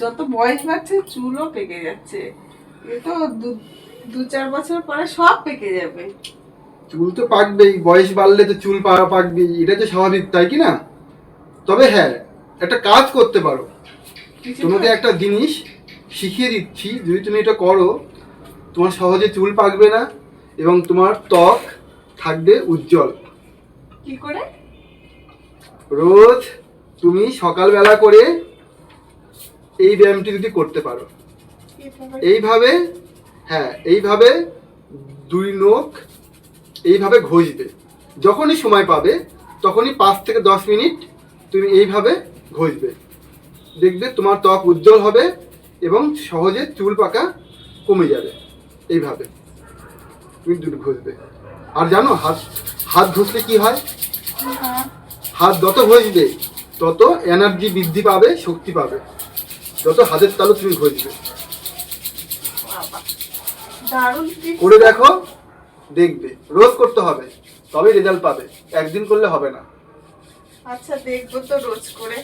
যত বয়স বাড়ছে চুলও পেকে যাচ্ছে। এ তো দু চার বছর পরে সব পেকে যাবে। চুল তো পাকবেই, বয়স বাড়লে তো চুল পাকবেই, এটা তো স্বাভাবিক, তাই কি না? তবে হ্যাঁ, একটা কাজ করতে পারো। কিছু তোমাকে একটা জিনিস শিখিয়ে দিচ্ছি, যদি তুমি এটা করো তোমার সহজে চুল পাকবে না এবং তোমার ত্বক থাকবে উজ্জ্বল। কি করে? রোজ তুমি সকালবেলা করে এই ব্যায়ামটি যদি করতে পারো, এইভাবে, হ্যাঁ এইভাবে দুই নখ এইভাবে ঘষবে। যখনই সময় পাবে তখনই 5 থেকে 10 মিনিট তুমি এইভাবে ঘষবে, দেখবে তোমার ত্বক উজ্জ্বল হবে এবং সহজে চুল পাকা কমে যাবে। এইভাবে তুমি দুধ ঘষবে। আর জানো হাত হাত ঘষলে কি হয়? হাত যত ঘষবে তত এনার্জি বৃদ্ধি পাবে, শক্তি পাবে, যত হাতের তালু তুমি ঘষবে। দারুণ। করে দেখো, দেখবে রোজ করতে হবে তবে রেজাল্ট পাবে, একদিন করলে হবে না। আচ্ছা দেখবো তো রোজ করে।